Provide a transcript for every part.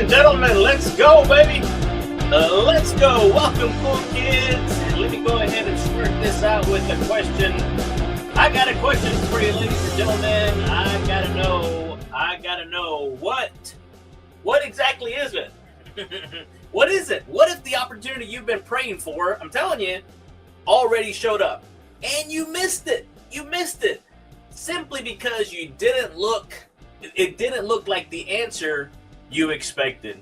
and gentlemen, let's go, baby. Let's go. Welcome, cool kids. And let me go ahead and start this out with a question. I got a question for you, ladies and gentlemen. I gotta know what exactly is it? What is it? What if the opportunity you've been praying for, I'm telling you, already showed up and you missed it? You missed it simply because it didn't look like the answer you expected.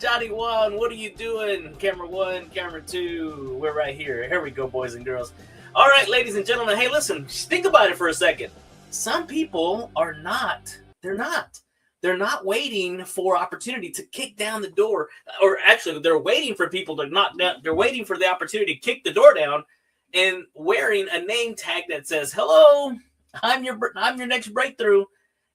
Johnny Juan, what are you doing? Camera 1, camera 2, we're right here. Here we go, boys and girls. All right, ladies and gentlemen, hey, listen, think about it for a second. Some people they're not waiting for opportunity to kick down the door, or actually they're waiting for people to knock down, they're waiting for the opportunity to kick the door down and wearing a name tag that says, hello, I'm your next breakthrough.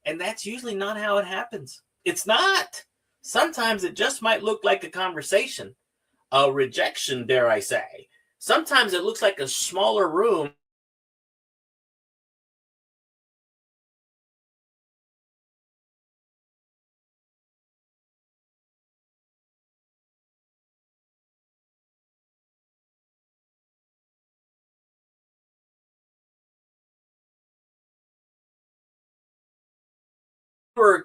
And that's usually not how it happens. It's not. Sometimes it just might look like a conversation, a rejection, dare I say. Sometimes it looks like a smaller room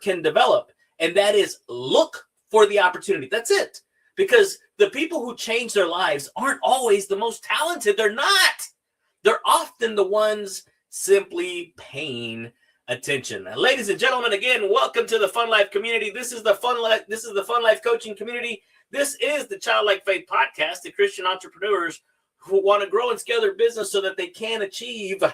can develop, and that is look for the opportunity. That's it. Because the people who change their lives aren't always the most talented. They're not. They're often the ones simply paying attention. Ladies and gentlemen, again, welcome to the Fun Life community. This is the Fun Life coaching community. This is the Childlike Faith podcast, the Christian entrepreneurs who want to grow and scale their business so that they can achieve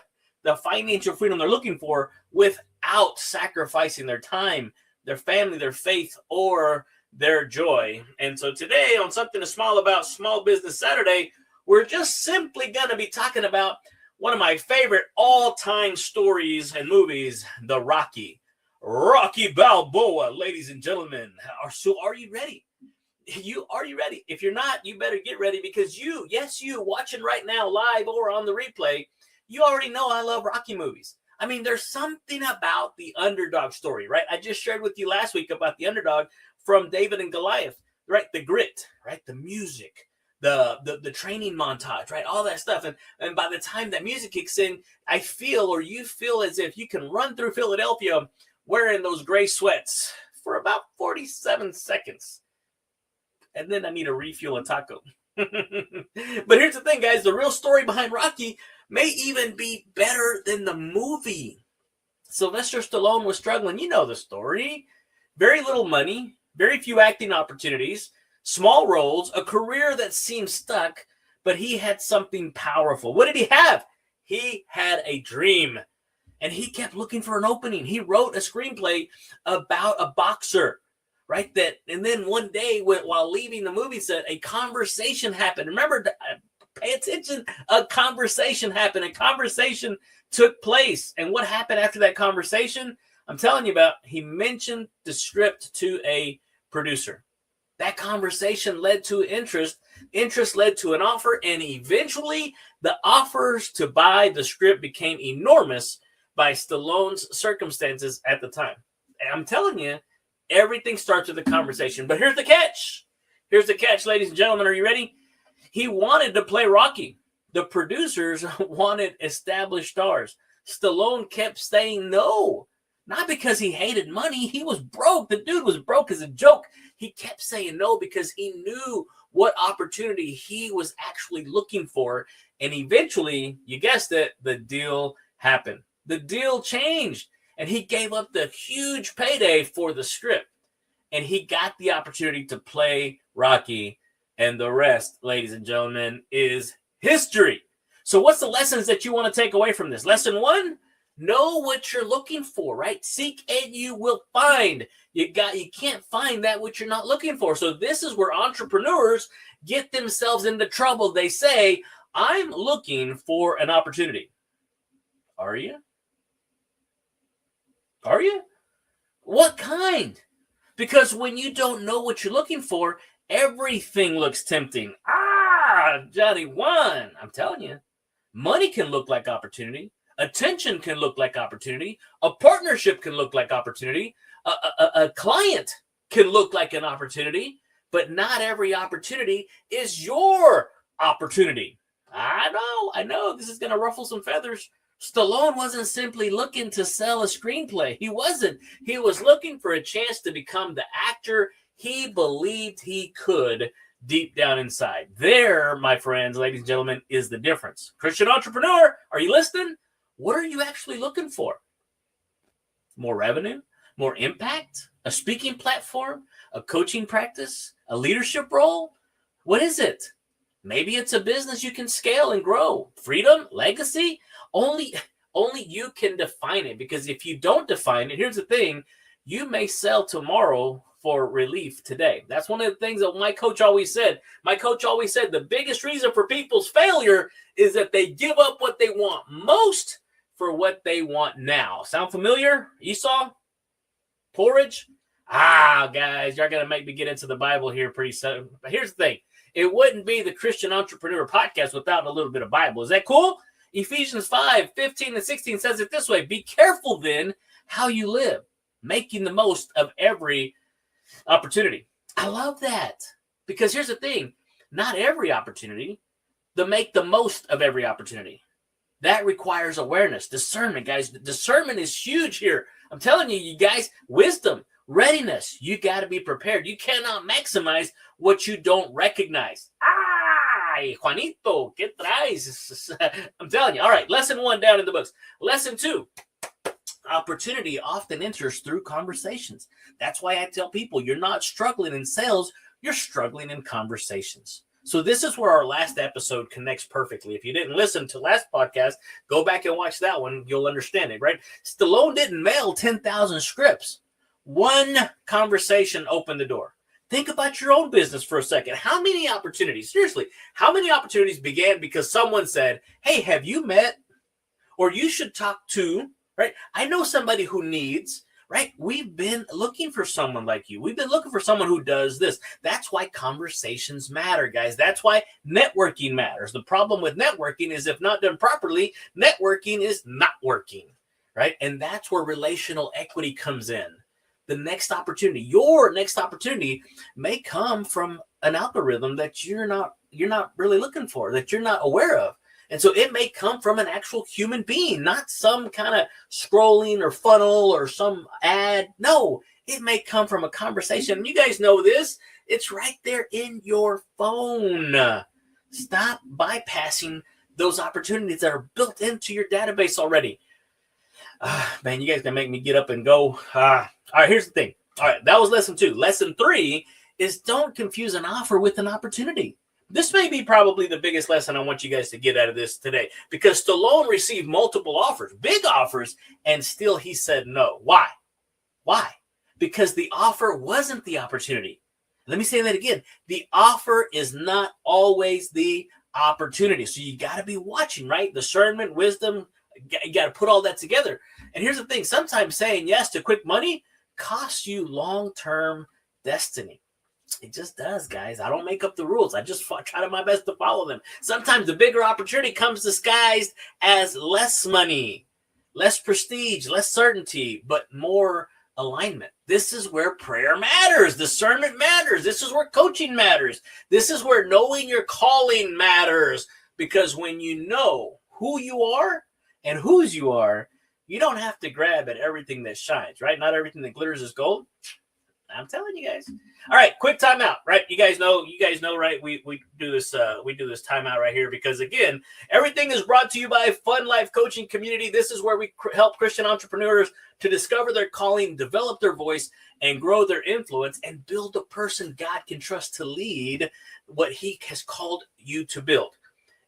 the financial freedom they're looking for without sacrificing their time, their family, their faith, or their joy. And so today on Something to Smile About Small Business Saturday, we're just simply going to be talking about one of my favorite all-time stories and movies, the Rocky Balboa, ladies and gentlemen. So are you ready? Are you ready? If you're not, you better get ready, because you watching right now live or on the replay, you already know I love Rocky movies. I mean, there's something about the underdog story, right? I just shared with you last week about the underdog from David and Goliath, right? The grit, right? The music, the training montage, right? All that stuff. And by the time that music kicks in, you feel as if you can run through Philadelphia wearing those gray sweats for about 47 seconds. And then I need a refuel a taco. But here's the thing, guys. The real story behind Rocky may even be better than the movie. Sylvester Stallone was struggling. You know the story. Very little money, very few acting opportunities, small roles, a career that seemed stuck, but he had something powerful. What did he have? He had a dream, and he kept looking for an opening. He wrote a screenplay about a boxer, right? And then one day, while leaving the movie set, a conversation happened. Remember, pay attention. A conversation happened. A conversation took place. And what happened after that conversation? I'm telling you about. He mentioned the script to a producer. That conversation led to interest. Interest led to an offer. And eventually, the offers to buy the script became enormous by Stallone's circumstances at the time. And I'm telling you, everything starts with a conversation. But here's the catch. Here's the catch, ladies and gentlemen. Are you ready? He wanted to play Rocky. The producers wanted established stars. Stallone kept saying no. Not because he hated money. He was broke. The dude was broke as a joke. He kept saying no because he knew what opportunity he was actually looking for. And eventually, you guessed it, the deal happened. The deal changed. And he gave up the huge payday for the script. And he got the opportunity to play Rocky. And the rest, ladies and gentlemen, is history. So what's the lessons that you want to take away from this? Lesson 1, know what you're looking for, right? Seek and you will find. You can't find that which you're not looking for. So this is where entrepreneurs get themselves into trouble. They say, I'm looking for an opportunity. Are you? Are you? What kind? Because when you don't know what you're looking for, everything looks tempting. Johnny Juan, I'm telling you, money can look like opportunity. Attention can look like opportunity. A partnership can look like opportunity. A client can look like an opportunity, but not every opportunity is your opportunity. I know this is going to ruffle some feathers. Stallone wasn't simply looking to sell a screenplay. He wasn't. He was looking for a chance to become the actor he believed he could deep down inside. There, my friends, ladies and gentlemen, is the difference. Christian entrepreneur, are you listening? What are you actually looking for? More revenue? More impact? A speaking platform? A coaching practice? A leadership role? What is it? Maybe it's a business you can scale and grow. Freedom? Legacy? Only you can define it, because if you don't define it, here's the thing, you may sell tomorrow for relief today. That's one of the things that my coach always said. My coach always said the biggest reason for people's failure is that they give up what they want most for what they want now. Sound familiar? Esau? Porridge? Guys, you're going to make me get into the Bible here pretty soon. But here's the thing. It wouldn't be the Christian Entrepreneur Podcast without a little bit of Bible. Is that cool? Ephesians 5:15-16 says it this way. Be careful then how you live, making the most of every opportunity. I love that, because here's the thing. Not every opportunity, make the most of every opportunity. That requires awareness, discernment, guys. Discernment is huge here. I'm telling you guys, wisdom, readiness. You got to be prepared. You cannot maximize what you don't recognize. Juanito, ¿qué traes? I'm telling you. All right, lesson 1 down in the books. Lesson 2, opportunity often enters through conversations. That's why I tell people you're not struggling in sales, you're struggling in conversations. So this is where our last episode connects perfectly. If you didn't listen to last podcast, go back and watch that one. You'll understand it, right? Stallone didn't mail 10,000 scripts. One conversation opened the door. Think about your own business for a second. How many opportunities, seriously, how many opportunities began because someone said, hey, have you met? Or you should talk to, right? I know somebody who needs, right? We've been looking for someone like you. We've been looking for someone who does this. That's why conversations matter, guys. That's why networking matters. The problem with networking is if not done properly, networking is not working, right? And that's where relational equity comes in. The next opportunity, your next opportunity may come from an algorithm that you're not really looking for, that you're not aware of. And so it may come from an actual human being, not some kind of scrolling or funnel or some ad. No, it may come from a conversation. And you guys know this. It's right there in your phone. Stop bypassing those opportunities that are built into your database already. Man, you guys can make me get up and go. All right, here's the thing. All right, that was lesson 2. Lesson 3 is don't confuse an offer with an opportunity. This may be probably the biggest lesson I want you guys to get out of this today, because Stallone received multiple offers, big offers, and still he said no. Why? Because the offer wasn't the opportunity. Let me say that again. The offer is not always the opportunity. So you got to be watching, right? Discernment, wisdom, you got to put all that together. And here's the thing. Sometimes saying yes to quick money costs you long-term destiny. It just does, guys. I don't make up the rules. I just try my best to follow them. Sometimes the bigger opportunity comes disguised as less money, less prestige, less certainty, but more alignment. This is where prayer matters. Discernment matters. This is where coaching matters. This is where knowing your calling matters. Because when you know who you are and whose you are, you don't have to grab at everything that shines, right? Not everything that glitters is gold. I'm telling you guys. All right, quick timeout, right? You guys know, right? We do this timeout right here because, again, everything is brought to you by Fun Life Coaching Community. This is where we help Christian entrepreneurs to discover their calling, develop their voice, and grow their influence, and build a person God can trust to lead what He has called you to build.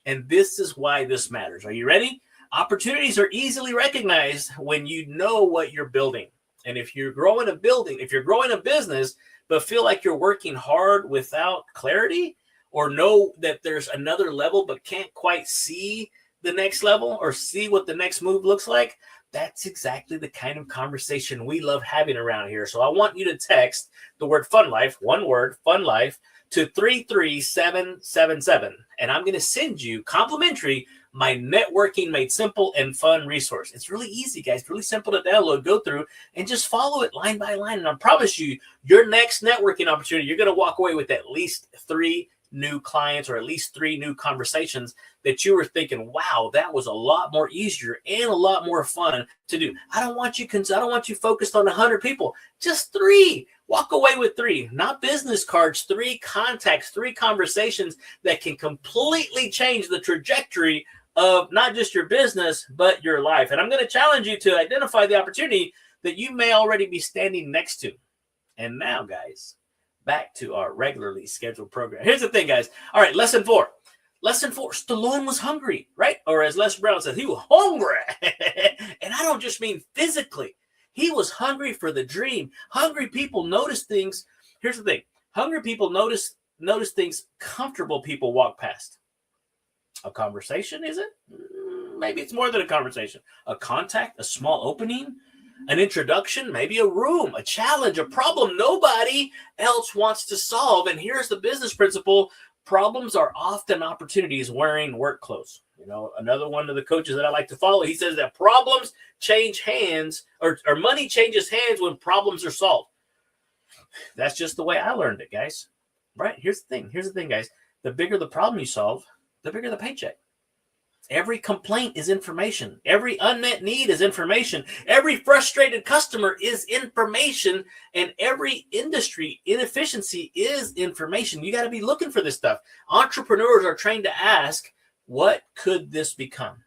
And this is why this matters. Are you ready? Opportunities are easily recognized when you know what you're building. And if you're growing a business, but feel like you're working hard without clarity, or know that there's another level, but can't quite see the next level or see what the next move looks like, that's exactly the kind of conversation we love having around here. So I want you to text the word Fun Life, one word, Fun Life, to 33777. And I'm going to send you complimentary my networking made simple and fun resource. It's really easy, guys. Really simple to download, go through, and just follow it line by line. And I promise you, your next networking opportunity, you're going to walk away with at least 3 new clients or at least 3 new conversations that you were thinking, wow, that was a lot more easier and a lot more fun to do. I don't want you focused on 100 people, just 3. Walk away with 3, not business cards, 3 contacts, 3 conversations that can completely change the trajectory of not just your business, but your life. And I'm going to challenge you to identify the opportunity that you may already be standing next to. And now, guys, back to our regularly scheduled program. Here's the thing, guys. All right, lesson 4. Lesson 4, Stallone was hungry, right? Or as Les Brown says, he was hungry. And I don't just mean physically. He was hungry for the dream. Hungry people notice things. Here's the thing. Hungry people notice things comfortable people walk past. A conversation, is it? Maybe it's more than a conversation. A contact, a small opening, an introduction, maybe a room, a challenge, a problem nobody else wants to solve. And here's the business principle. Problems are often opportunities wearing work clothes. You know, another one of the coaches that I like to follow, he says that problems change hands or money changes hands when problems are solved. That's just the way I learned it, guys. Right? Here's the thing, guys. The bigger the problem you solve, the bigger the paycheck. Every complaint is information. Every unmet need is information. Every frustrated customer is information. And every industry inefficiency is information. You got to be looking for this stuff. Entrepreneurs are trained to ask, what could this become?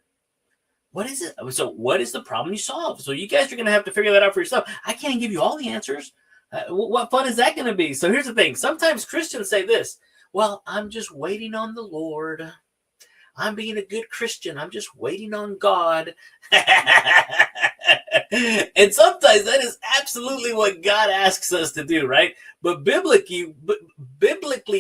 What is it? So what is the problem you solve? So you guys are going to have to figure that out for yourself. I can't give you all the answers. What fun is that going to be? So here's the thing. Sometimes Christians say this, well, I'm just waiting on the Lord. I'm being a good Christian. I'm just waiting on God. And sometimes that is absolutely what God asks us to do, right? But biblically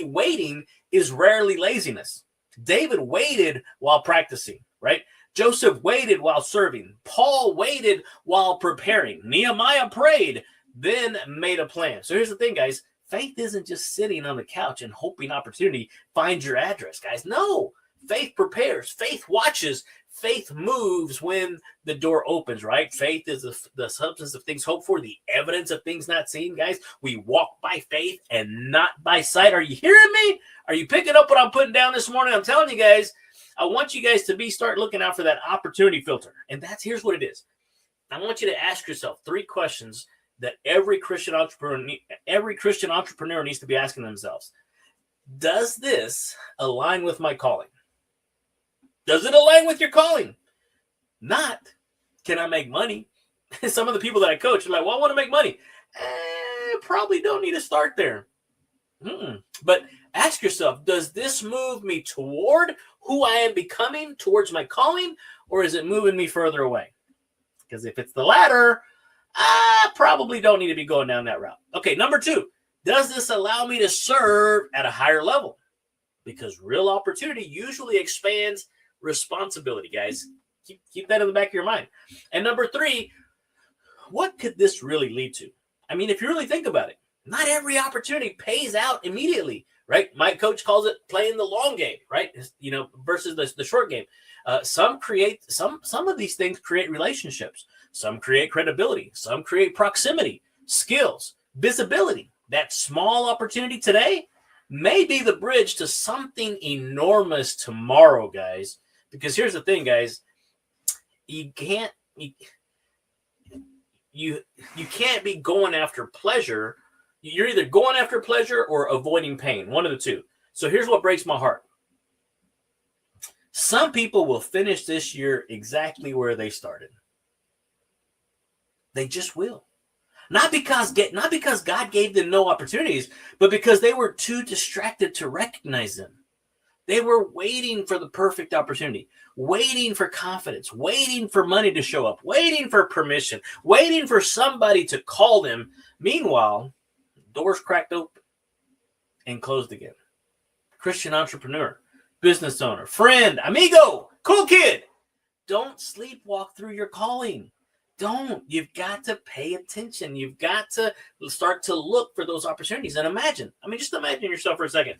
waiting is rarely laziness. David waited while practicing, right? Joseph waited while serving. Paul waited while preparing. Nehemiah prayed, then made a plan. So here's the thing, guys. Faith isn't just sitting on the couch and hoping opportunity finds your address, guys. No. Faith prepares, faith watches, faith moves when the door opens, right? Faith is the substance of things hoped for, the evidence of things not seen, guys. We walk by faith and not by sight. Are you hearing me? Are you picking up what I'm putting down this morning? I'm telling you guys, I want you guys to start looking out for that opportunity filter. And here's what it is. I want you to ask yourself 3 questions that every Christian entrepreneur needs to be asking themselves. Does this align with my calling? Does it align with your calling? Not, can I make money? Some of the people that I coach are like, well, I want to make money. Probably don't need to start there. But ask yourself, does this move me toward who I am becoming, towards my calling, or is it moving me further away? Because if it's the latter, I probably don't need to be going down that route. Okay, number 2, does this allow me to serve at a higher level? Because real opportunity usually expands responsibility, guys. Keep that in the back of your mind. And number 3, what could this really lead to? I mean, if you really think about it, not every opportunity pays out immediately, right? My coach calls it playing the long game, right? You know, versus the short game. Some of these things create relationships. Some create credibility. Some create proximity, skills, visibility. That small opportunity today may be the bridge to something enormous tomorrow, guys. Because here's the thing, guys. You can't be going after pleasure. You're either going after pleasure or avoiding pain. One of the two. So here's what breaks my heart. Some people will finish this year exactly where they started. They just will. Not because God gave them no opportunities, but because they were too distracted to recognize them. They were waiting for the perfect opportunity, waiting for confidence, waiting for money to show up, waiting for permission, waiting for somebody to call them. Meanwhile, doors cracked open and closed again. Christian entrepreneur, business owner, friend, amigo, cool kid. Don't sleepwalk through your calling. Don't. You've got to pay attention. You've got to start to look for those opportunities. And just imagine yourself for a second.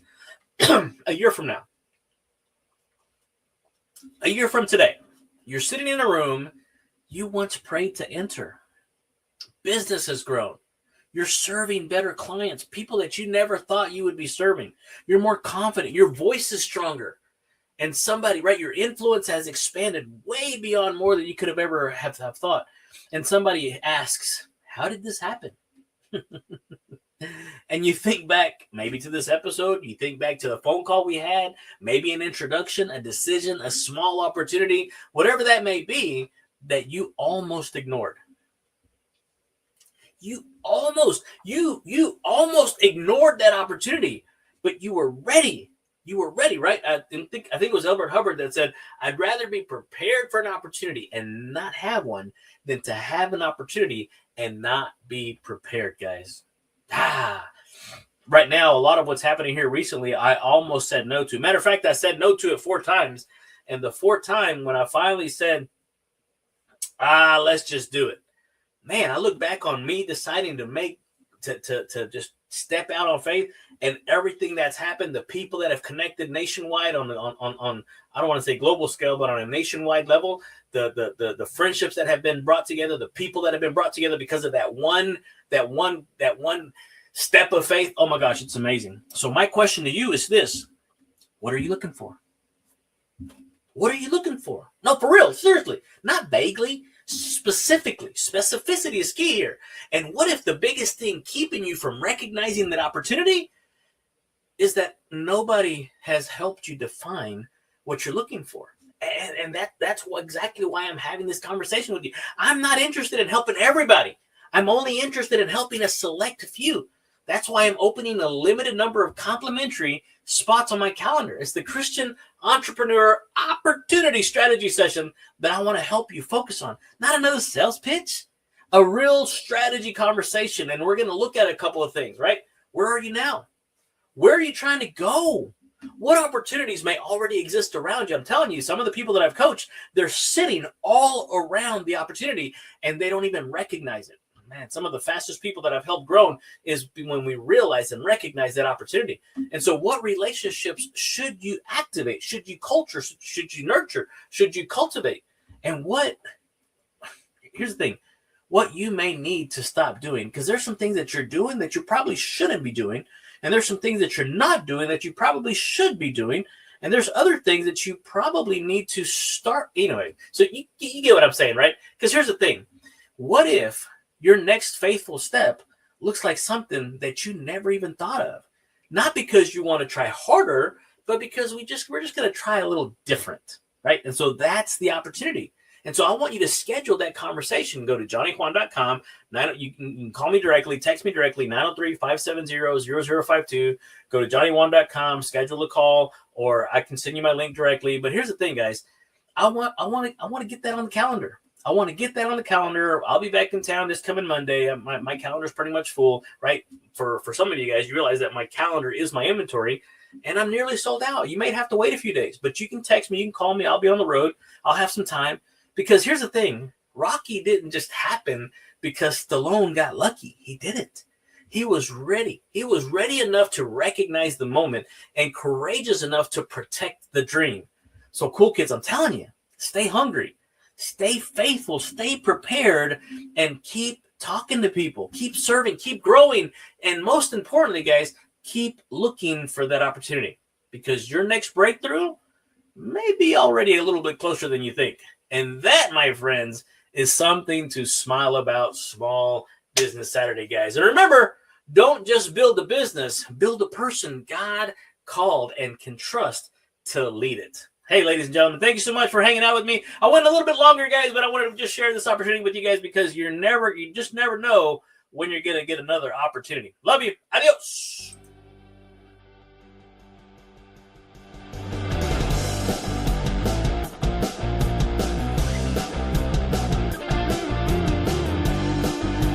A year from now, A year from today, you're sitting in a room you once prayed to enter. Business has grown. You're serving better clients, people that you never thought you would be serving. You're more confident. Your voice is stronger. And somebody, right, your influence has expanded way beyond more than you could have ever have thought. And somebody asks, how did this happen? And you think back maybe to this episode, you think back to the phone call we had, maybe an introduction, a decision, a small opportunity, whatever that may be, that you almost ignored. You almost ignored that opportunity, but you were ready. You were ready, right? I think it was Elbert Hubbard that said, I'd rather be prepared for an opportunity and not have one than to have an opportunity and not be prepared, guys. Right now, a lot of what's happening here recently, I almost said no to. Matter of fact, I said no to it 4 times. And the 4th time when I finally said, let's just do it. Man, I look back on me deciding to just step out on faith and everything that's happened, the people that have connected nationwide on I don't want to say global scale, but on a nationwide level, the friendships that have been brought together, the people that have been brought together because of that one step of faith. Oh my gosh, it's amazing. So my question to you is this: what are you looking for? What are you looking for? No, for real, seriously, not vaguely. Specifically, specificity is key here. And what if the biggest thing keeping you from recognizing that opportunity is that nobody has helped you define what you're looking for? And that's exactly why I'm having this conversation with you. I'm not interested in helping everybody. I'm only interested in helping a select few. That's why I'm opening a limited number of complimentary spots on my calendar. It's the Christian Entrepreneur Opportunity Strategy Session that I want to help you focus on. Not another sales pitch, a real strategy conversation. And we're going to look at a couple of things, right? Where are you now? Where are you trying to go? What opportunities may already exist around you? I'm telling you, some of the people that I've coached, they're sitting all around the opportunity and they don't even recognize it. Man, some of the fastest people that I've helped grow is when we realize and recognize that opportunity. And so what relationships should you activate? Should you culture? Should you nurture? Should you cultivate? And here's the thing, what you may need to stop doing, because there's some things that you're doing that you probably shouldn't be doing. And there's some things that you're not doing that you probably should be doing. And there's other things that you probably need to start anyway. So you get what I'm saying, right? Because here's the thing. What if your next faithful step looks like something that you never even thought of? Not because you want to try harder, but because we're just going to try a little different, right? And so that's the opportunity. And so I want you to schedule that conversation. Go to johnnyjuan.com. You can call me directly, text me directly, 903-570-0052. Go to johnnyjuan.com, schedule a call, or I can send you my link directly. But here's the thing, guys. I want to get that on the calendar. I want to get that on the calendar. I'll be back in town this coming Monday. My calendar is pretty much full, right? For some of you guys, you realize that my calendar is my inventory, and I'm nearly sold out. You may have to wait a few days, but you can text me. You can call me. I'll be on the road. I'll have some time. Because here's the thing. Rocky didn't just happen because Stallone got lucky. He didn't. He was ready. He was ready enough to recognize the moment and courageous enough to protect the dream. So cool kids, I'm telling you, stay hungry. Stay faithful, stay prepared, and keep talking to people. Keep serving, keep growing, and most importantly, guys, keep looking for that opportunity because your next breakthrough may be already a little bit closer than you think. And that, my friends, is something to smile about. Small Business Saturday, guys. And remember, don't just build a business, build a person God called and can trust to lead it. Hey, ladies and gentlemen, thank you so much for hanging out with me. I went a little bit longer, guys, but I wanted to just share this opportunity with you guys because you just never know when you're going to get another opportunity. Love you. Adios.